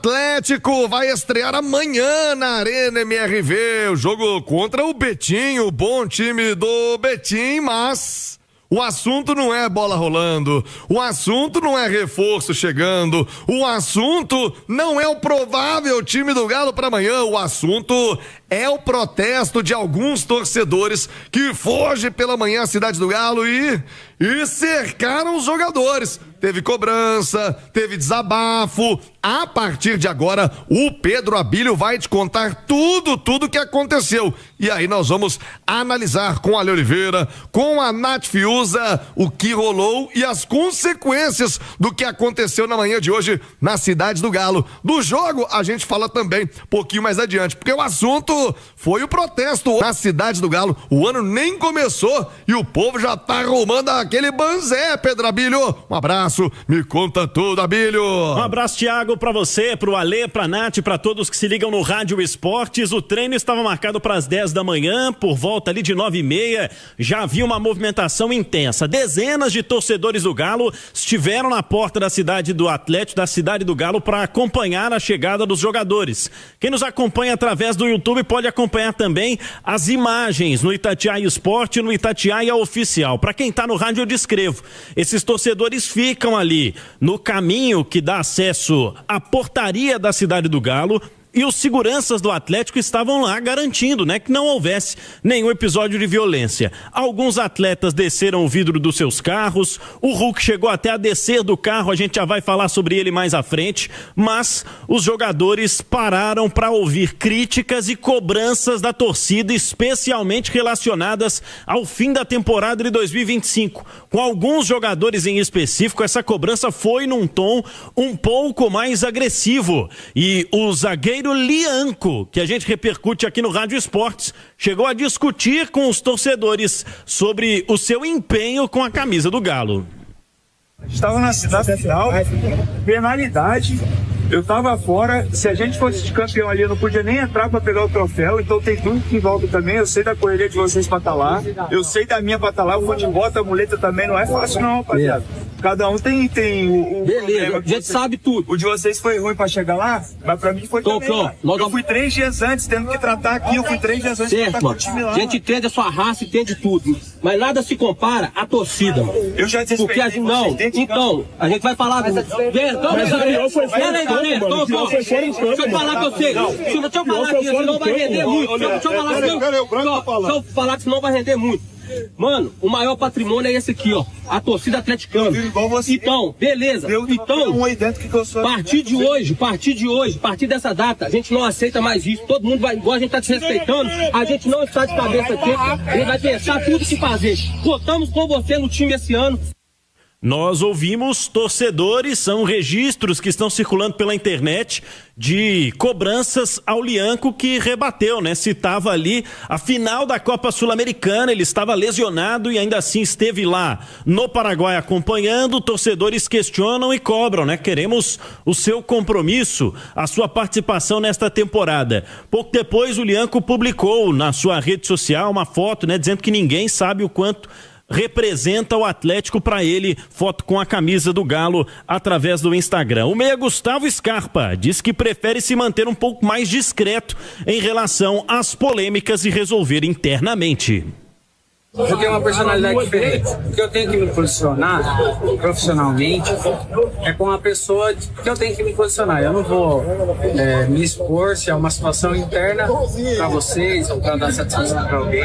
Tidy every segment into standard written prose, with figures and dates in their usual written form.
Atlético vai estrear amanhã na Arena MRV, o jogo contra o Betim, o bom time do Betim, mas o assunto não é bola rolando, o assunto não é reforço chegando, o assunto não é o provável time do Galo para amanhã, o assunto é o protesto de alguns torcedores que fogem pela manhã à Cidade do Galo e cercaram os jogadores. Teve cobrança, teve desabafo. A partir de agora, o Pedro Abílio vai te contar tudo que aconteceu. E aí nós vamos analisar com a Ale Oliveira, com a Nath Fiuza, o que rolou e as consequências do que aconteceu na manhã de hoje na Cidade do Galo. Do jogo, a gente fala também um pouquinho mais adiante, porque o assunto foi o protesto na Cidade do Galo. O ano nem começou e o povo já tá arrumando aquele banzé, Pedro Abílio. Um abraço, me conta tudo, Abílio. Um abraço, Thiago, pra você, pro Alê, pra Nath, pra todos que se ligam no Rádio Esportes. O treino estava marcado para as 10 da manhã, por volta ali de 9h30, já havia uma movimentação intensa. Dezenas de torcedores do Galo estiveram na porta da cidade do Atlético, da Cidade do Galo, para acompanhar a chegada dos jogadores. Quem nos acompanha através do YouTube pode acompanhar também as imagens no Itatiaia Esporte e no Itatiaia Oficial. Para quem tá no rádio, eu descrevo. Esses torcedores ficam ali no caminho que dá acesso à portaria da Cidade do Galo, e os seguranças do Atlético estavam lá garantindo, que não houvesse nenhum episódio de violência. Alguns atletas desceram o vidro dos seus carros, o Hulk chegou até a descer do carro, a gente já vai falar sobre ele mais à frente, mas os jogadores pararam para ouvir críticas e cobranças da torcida, especialmente relacionadas ao fim da temporada de 2025. Com alguns jogadores em específico, essa cobrança foi num tom um pouco mais agressivo, e o zagueiro Lianco, que a gente repercute aqui no Rádio Esportes, chegou a discutir com os torcedores sobre o seu empenho com a camisa do Galo. Estava na cidade final, penalidade, eu estava fora, se a gente fosse de campeão ali, eu não podia nem entrar para pegar o troféu, então tem tudo que envolve também, eu sei da correria de vocês para estar lá, eu sei da minha para estar lá, o futebol, a muleta também não é fácil não, rapaziada. Cada um tem o beleza, a gente sabe tudo. O de vocês foi ruim pra chegar lá, mas pra mim foi também, eu fui 3 dias antes, tendo que tratar aqui, eu fui 3 dias antes certo, pra estar com o time lá. A gente entende a sua raça, entende tudo, mas nada se compara à torcida. Eu já desrespeitei porque então, a gente vai falar do... Deixa eu falar com você, deixa eu falar aqui, senão vai render muito. Deixa eu falar que senão vai render muito. Mano, o maior patrimônio é esse aqui, ó. A torcida atleticana. Então, beleza. Então, a partir de hoje, a partir dessa data, a gente não aceita mais isso. Todo mundo vai embora, a gente tá desrespeitando. A gente não está de cabeça aqui. A gente vai pensar tudo que fazer. Votamos com você no time esse ano. Nós ouvimos torcedores, são registros que estão circulando pela internet de cobranças ao Lianco, que rebateu, citava ali a final da Copa Sul-Americana, ele estava lesionado e ainda assim esteve lá no Paraguai acompanhando. Torcedores questionam e cobram, queremos o seu compromisso, a sua participação nesta temporada. Pouco depois o Lianco publicou na sua rede social uma foto, dizendo que ninguém sabe o quanto representa o Atlético para ele, foto com a camisa do Galo através do Instagram. O meia Gustavo Scarpa diz que prefere se manter um pouco mais discreto em relação às polêmicas e resolver internamente. Eu tenho uma personalidade diferente. O que eu tenho que me posicionar profissionalmente é com a pessoa que eu tenho que me posicionar. Eu não vou me expor se é uma situação interna para vocês ou para dar satisfação para alguém.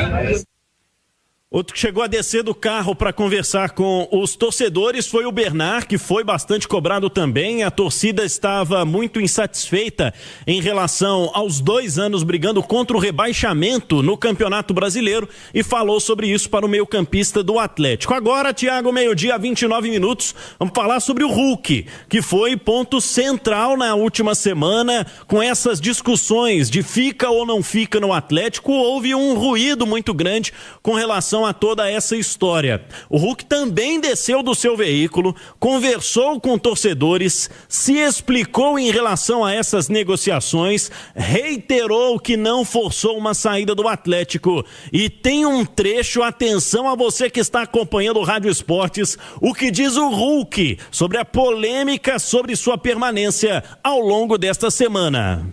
Outro que chegou a descer do carro para conversar com os torcedores foi o Bernard, que foi bastante cobrado também. A torcida estava muito insatisfeita em relação aos 2 anos brigando contra o rebaixamento no Campeonato Brasileiro e falou sobre isso para o meio-campista do Atlético. Agora, Thiago, 12h29, vamos falar sobre o Hulk, que foi ponto central na última semana com essas discussões de fica ou não fica no Atlético. Houve um ruído muito grande com relação relação a toda essa história. O Hulk também desceu do seu veículo, conversou com torcedores, se explicou em relação a essas negociações, reiterou que não forçou uma saída do Atlético. E tem um trecho, atenção a você que está acompanhando o Rádio Esportes, o que diz o Hulk sobre a polêmica sobre sua permanência ao longo desta semana.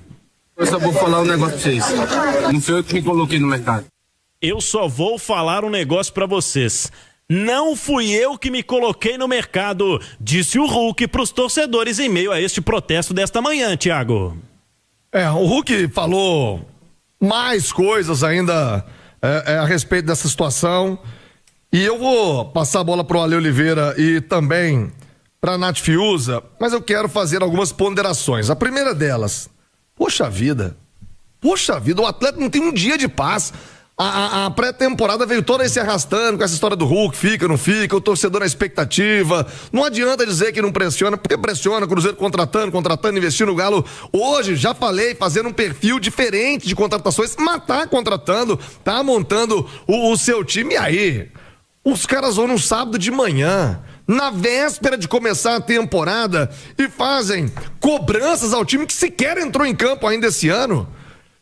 Eu só vou falar um negócio pra vocês. Não foi eu que me coloquei no mercado. Eu só vou falar um negócio pra vocês. Não fui eu que me coloquei no mercado, disse o Hulk pros torcedores em meio a este protesto desta manhã, Thiago. O Hulk falou mais coisas ainda a respeito dessa situação. E eu vou passar a bola pro Ale Oliveira e também pra Nath Fiuza, mas eu quero fazer algumas ponderações. A primeira delas, poxa vida, o Atlético não tem um dia de paz. A pré-temporada veio toda aí se arrastando com essa história do Hulk, fica, não fica, o torcedor na expectativa. Não adianta dizer que não pressiona, porque pressiona, Cruzeiro contratando, investindo no Galo. Hoje, já falei, fazendo um perfil diferente de contratações, mas tá contratando, tá montando o seu time. E aí, os caras vão no sábado de manhã, na véspera de começar a temporada, e fazem cobranças ao time que sequer entrou em campo ainda esse ano.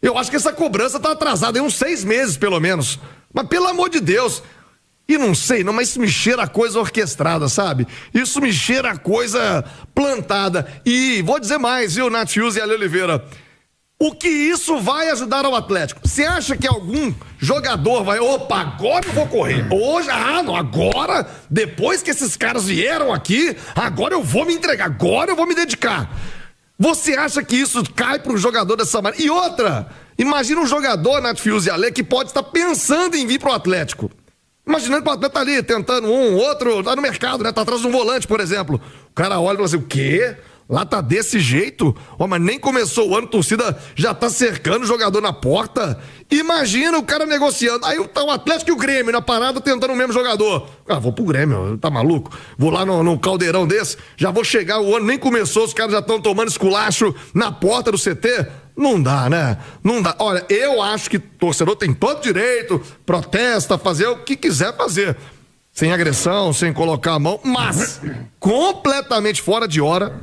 Eu acho que essa cobrança tá atrasada em uns 6 meses, pelo menos. Mas pelo amor de Deus. E não sei, não, mas isso me cheira a coisa orquestrada, sabe? Isso me cheira a coisa plantada. E vou dizer mais, viu, Nath Fiuza e Ale Oliveira? O que isso vai ajudar ao Atlético? Você acha que algum jogador vai... Opa, agora eu vou correr. Hoje, não, agora, depois que esses caras vieram aqui, agora eu vou me entregar, agora eu vou me dedicar. Você acha que isso cai para o jogador dessa maneira? E outra, imagina um jogador, Nath Fiuza e Ale, que pode estar pensando em vir para o Atlético. Imaginando que o Atlético tá ali, tentando outro, tá no mercado, né? Tá atrás de um volante, por exemplo. O cara olha e fala assim, o quê? Lá tá desse jeito? Mas nem começou o ano, a torcida já tá cercando o jogador na porta. Imagina o cara negociando. Aí tá o Atlético e o Grêmio na parada tentando o mesmo jogador. Vou pro Grêmio, tá maluco? Vou lá no caldeirão desse, já vou chegar, o ano nem começou, os caras já estão tomando esculacho na porta do CT. Não dá, né? Não dá. Olha, eu acho que o torcedor tem todo direito, protesta, fazer o que quiser fazer. Sem agressão, sem colocar a mão, mas completamente fora de hora.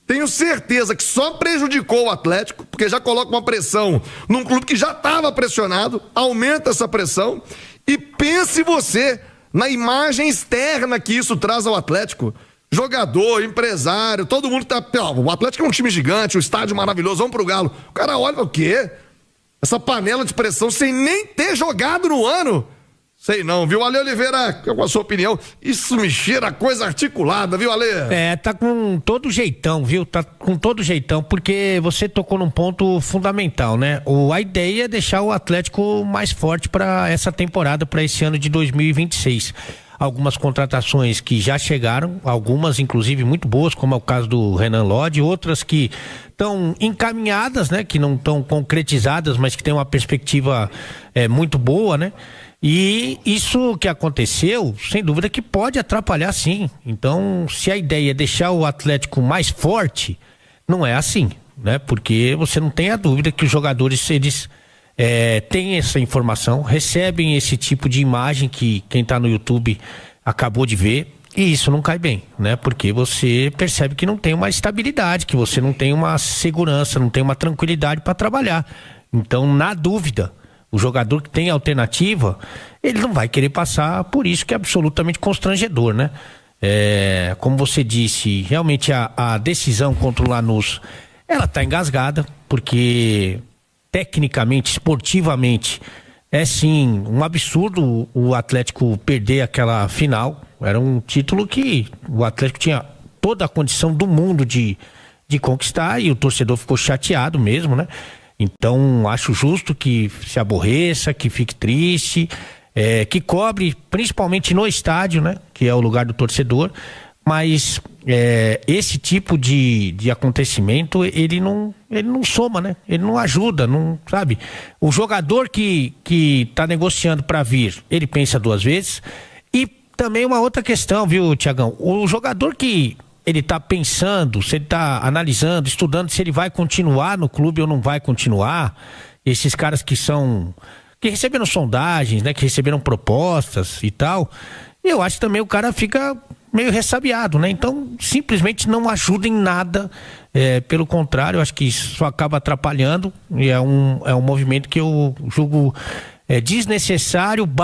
Tenho certeza que só prejudicou o Atlético, porque já coloca uma pressão num clube que já estava pressionado, aumenta essa pressão, e pense você na imagem externa que isso traz ao Atlético. Jogador, empresário, todo mundo tá... O Atlético é um time gigante, um estádio maravilhoso, vamos pro Galo. O cara olha o quê? Essa panela de pressão sem nem ter jogado no ano. Sei não, viu, Ale Oliveira, com a sua opinião, isso me cheira coisa articulada, viu, Ale? Tá com todo jeitão, viu, tá com todo jeitão, porque você tocou num ponto fundamental, né? A ideia é deixar o Atlético mais forte para essa temporada, para esse ano de 2026. Algumas contratações que já chegaram, algumas inclusive muito boas, como é o caso do Renan Lodge, outras que estão encaminhadas, né? Que não estão concretizadas, mas que tem uma perspectiva muito boa, né? E isso que aconteceu, sem dúvida que pode atrapalhar sim. Então, se a ideia é deixar o Atlético mais forte, não é assim, né? Porque você não tem a dúvida que os jogadores, eles têm essa informação, recebem esse tipo de imagem que quem está no YouTube acabou de ver, e isso não cai bem, né? Porque você percebe que não tem uma estabilidade, que você não tem uma segurança, não tem uma tranquilidade para trabalhar. Então, na dúvida, o jogador que tem alternativa, ele não vai querer passar por isso, que é absolutamente constrangedor, né? Como você disse, realmente a decisão contra o Lanús, ela tá engasgada, porque tecnicamente, esportivamente, é sim um absurdo o Atlético perder aquela final. Era um título que o Atlético tinha toda a condição do mundo de conquistar, e o torcedor ficou chateado mesmo, né? Então, acho justo que se aborreça, que fique triste, que cobre, principalmente no estádio, né? Que é o lugar do torcedor. Mas esse tipo de acontecimento, ele não soma, né? Ele não ajuda, não, sabe? O jogador que tá negociando para vir, ele pensa 2 vezes. E também uma outra questão, viu, Tiagão? O jogador que ele tá pensando, se ele tá analisando, estudando se ele vai continuar no clube ou não vai continuar, esses caras que que receberam sondagens, né? Que receberam propostas e tal. E eu acho que também o cara fica meio ressabiado, né? Então, simplesmente não ajuda em nada. Pelo contrário, eu acho que isso só acaba atrapalhando. E é um movimento que eu julgo desnecessário /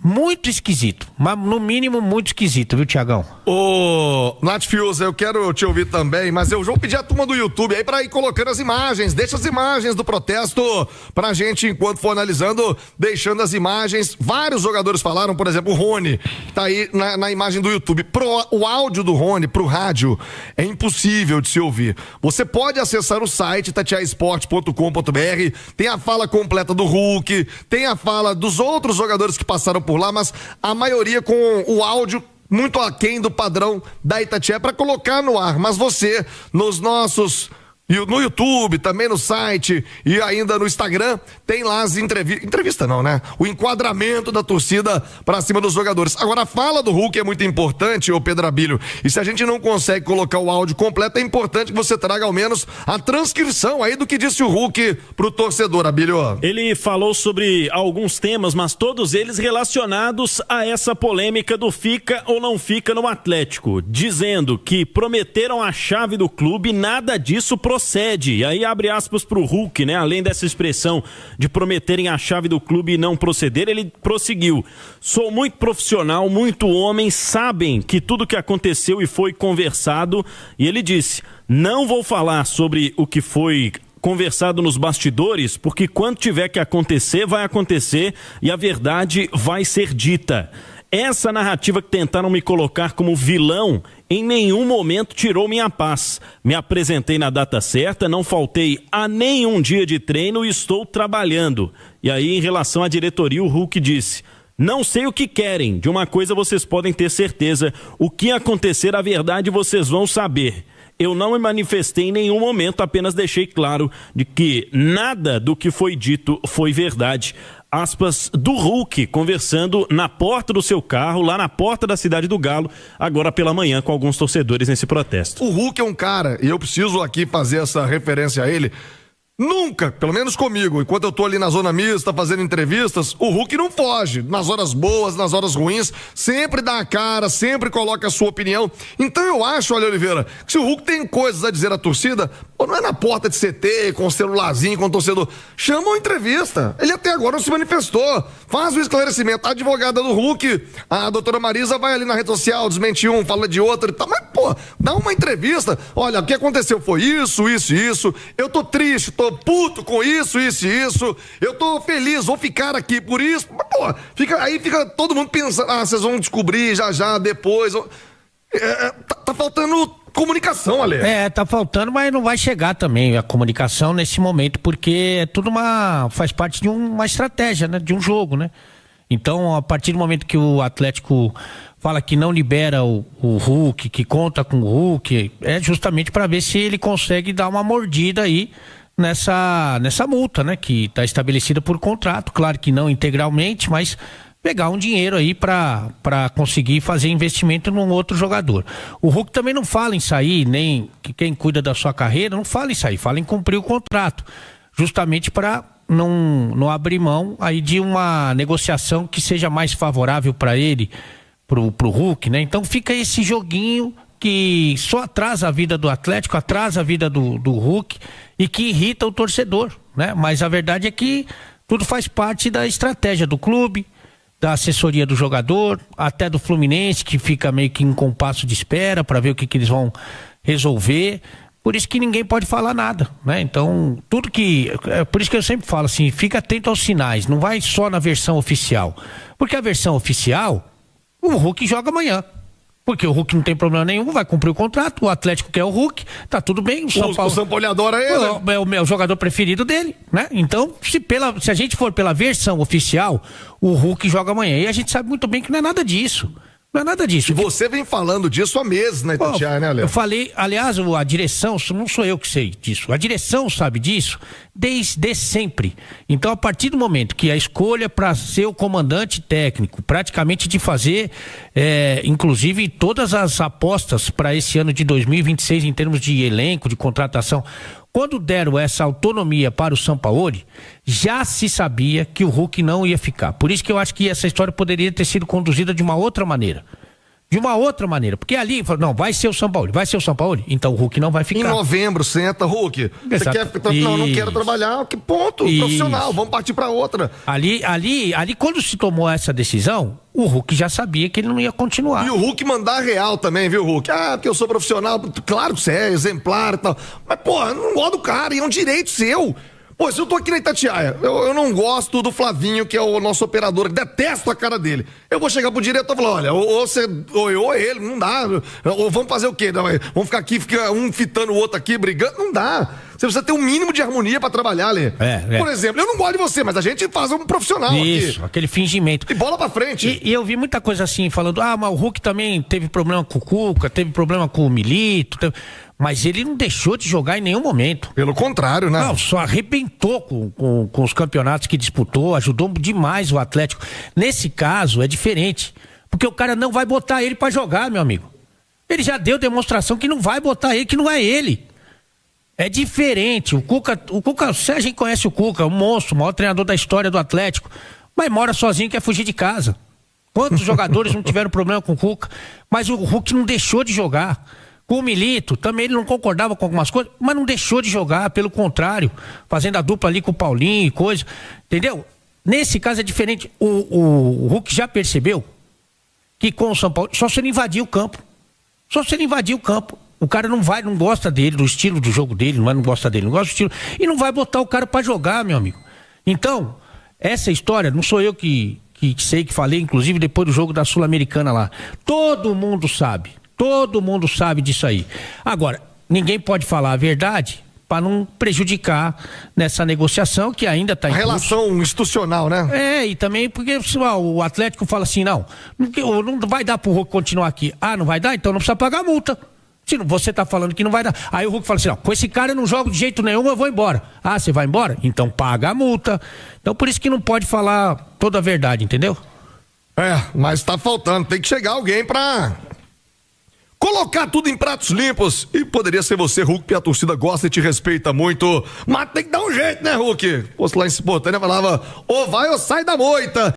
muito esquisito, mas no mínimo muito esquisito, viu, Tiagão? Ô, Nath Fiuza, eu quero te ouvir também, mas eu vou pedir a turma do YouTube aí pra ir colocando as imagens, deixa as imagens do protesto pra gente, enquanto for analisando, deixando as imagens. Vários jogadores falaram, por exemplo, o Rony, que tá aí na imagem do YouTube. O áudio do Rony pro rádio é impossível de se ouvir. Você pode acessar o site tatiaesporte.com.br, tem a fala completa do Hulk, tem a fala dos outros jogadores que passaram por lá, mas a maioria com o áudio muito aquém do padrão da Itatiaia para colocar no ar. Mas você, nos nossos... no YouTube, também no site e ainda no Instagram, tem lá as entrevista não, né? O enquadramento da torcida pra cima dos jogadores. Agora, a fala do Hulk é muito importante, ô Pedro Abílio, e se a gente não consegue colocar o áudio completo, é importante que você traga ao menos a transcrição aí do que disse o Hulk pro torcedor, Abílio. Ele falou sobre alguns temas, mas todos eles relacionados a essa polêmica do fica ou não fica no Atlético, dizendo que prometeram a chave do clube, nada disso procede. E aí abre aspas pro Hulk, né? Além dessa expressão de prometerem a chave do clube e não proceder, ele prosseguiu: sou muito profissional, muito homem, sabem que tudo que aconteceu e foi conversado. E ele disse: não vou falar sobre o que foi conversado nos bastidores, porque quando tiver que acontecer, vai acontecer e a verdade vai ser dita. Essa narrativa que tentaram me colocar como vilão em nenhum momento tirou minha paz. Me apresentei na data certa, não faltei a nenhum dia de treino e estou trabalhando. E aí, em relação à diretoria, o Hulk disse: não sei o que querem, de uma coisa vocês podem ter certeza, o que acontecer, a verdade vocês vão saber. Eu não me manifestei em nenhum momento, apenas deixei claro de que nada do que foi dito foi verdade. Aspas do Hulk, conversando na porta do seu carro, lá na porta da Cidade do Galo, agora pela manhã, com alguns torcedores nesse protesto. O Hulk é um cara, e eu preciso aqui fazer essa referência a ele, nunca, pelo menos comigo, enquanto eu tô ali na zona mista fazendo entrevistas, o Hulk não foge, nas horas boas, nas horas ruins, sempre dá a cara, sempre coloca a sua opinião. Então eu acho, olha, Oliveira, que se o Hulk tem coisas a dizer à torcida, não é na porta de CT, com o celularzinho, com o torcedor, chama uma entrevista. Ele até agora não se manifestou, faz o esclarecimento. A advogada do Hulk, a doutora Marisa, vai ali na rede social, desmente um, fala de outro e tal, mas pô, dá uma entrevista. Olha, o que aconteceu foi isso, eu tô triste, tô puto com isso, eu tô feliz, vou ficar aqui por isso, mas, pô, fica todo mundo pensando, vocês vão descobrir já, depois, tá faltando comunicação, Ale. Tá faltando, mas não vai chegar também a comunicação nesse momento, porque é tudo faz parte de uma estratégia, né, de um jogo, né? Então, a partir do momento que o Atlético fala que não libera o Hulk, que conta com o Hulk, é justamente para ver se ele consegue dar uma mordida aí nessa multa, né, que está estabelecida por contrato, claro que não integralmente, mas pegar um dinheiro aí para conseguir fazer investimento num outro jogador. O Hulk também não fala em sair, nem que quem cuida da sua carreira não fala em sair, fala em cumprir o contrato, justamente para não abrir mão aí de uma negociação que seja mais favorável para ele, pro Hulk, né? Então fica esse joguinho que só atrasa a vida do Atlético, atrasa a vida do Hulk e que irrita o torcedor, né? Mas a verdade é que tudo faz parte da estratégia do clube, da assessoria do jogador, até do Fluminense, que fica meio que em compasso de espera para ver o que eles vão resolver. Por isso que ninguém pode falar nada, né? Então, por isso que eu sempre falo assim, fica atento aos sinais, não vai só na versão oficial. Porque a versão oficial, o Hulk joga amanhã. Porque o Hulk não tem problema nenhum, vai cumprir o contrato, o Atlético quer o Hulk, tá tudo bem. O Sampaoli adora ele. É o jogador preferido dele, né? Então, se a gente for pela versão oficial, o Hulk joga amanhã. E a gente sabe muito bem que não é nada disso. Não é nada disso. E você vem falando disso há meses na Itatiaia, né, Léo? Eu falei, aliás, a direção, não sou eu que sei disso, a direção sabe disso desde sempre. Então, a partir do momento que a escolha para ser o comandante técnico, praticamente de fazer, inclusive, todas as apostas para esse ano de 2026 em termos de elenco, de contratação, Quando deram essa autonomia para o Sampaoli, já se sabia que o Hulk não ia ficar. Por isso que eu acho que essa história poderia ter sido conduzida de uma outra maneira. Porque ali, não, vai ser o Sampaoli, então o Hulk não vai ficar. Em novembro, senta, Hulk. Você quer, não quero trabalhar, que ponto, profissional, vamos partir pra outra. Ali, quando se tomou essa decisão, o Hulk já sabia que ele não ia continuar. E o Hulk mandar real também, viu, Hulk? Porque eu sou profissional, claro que você é exemplar e tal, mas, porra, eu não gosto do cara, e é um direito seu. Pô, se eu tô aqui na Itatiaia, eu não gosto do Flavinho, que é o nosso operador, detesto a cara dele. Eu vou chegar pro diretor e falar, olha, ou eu ou ele, não dá. Ou vamos fazer o quê? Vamos ficar aqui, um fitando o outro aqui, brigando? Não dá. Você precisa ter um mínimo de harmonia pra trabalhar, Lê. Por exemplo, eu não gosto de você, mas a gente faz um profissional Isso, aqui. Aquele fingimento. E bola pra frente. E eu vi muita coisa assim, falando, mas o Hulk também teve problema com o Cuca, teve problema com o Milito, mas ele não deixou de jogar em nenhum momento. Pelo contrário, né? Não, só arrebentou com os campeonatos que disputou, ajudou demais o Atlético. Nesse caso, é diferente, porque o cara não vai botar ele pra jogar, meu amigo. Ele já deu demonstração que não vai botar ele, que não é ele. É diferente. O Cuca, se a gente conhece o Cuca, um monstro, o maior treinador da história do Atlético, mas mora sozinho, quer fugir de casa. Quantos jogadores não tiveram problema com o Cuca? Mas o Hulk não deixou de jogar. Com o Milito, também ele não concordava com algumas coisas, mas não deixou de jogar, pelo contrário, fazendo a dupla ali com o Paulinho e coisa, entendeu? Nesse caso é diferente. O Hulk já percebeu que com o São Paulo, só se ele invadir o campo. O cara não gosta dele, do estilo do jogo dele, não gosta dele, não gosta do estilo, e não vai botar o cara pra jogar, meu amigo. Então, essa história, não sou eu que falei, inclusive depois do jogo da Sul-Americana lá. Todo mundo sabe disso aí. Agora, ninguém pode falar a verdade para não prejudicar nessa negociação que ainda está em curso. Relação institucional, né? E também porque o Atlético fala assim, não vai dar pro Hulk continuar aqui. Não vai dar? Então não precisa pagar multa. Se você tá falando que não vai dar. Aí o Hulk fala assim, não, com esse cara eu não jogo de jeito nenhum, eu vou embora. Você vai embora? Então paga a multa. Então por isso que não pode falar toda a verdade, entendeu? Mas tá faltando, tem que chegar alguém pra colocar tudo em pratos limpos. E poderia ser você, Hulk, porque a torcida gosta e te respeita muito. Mas tem que dar um jeito, né, Hulk? Lá em Cipotânia falava, ou vai ou sai da moita.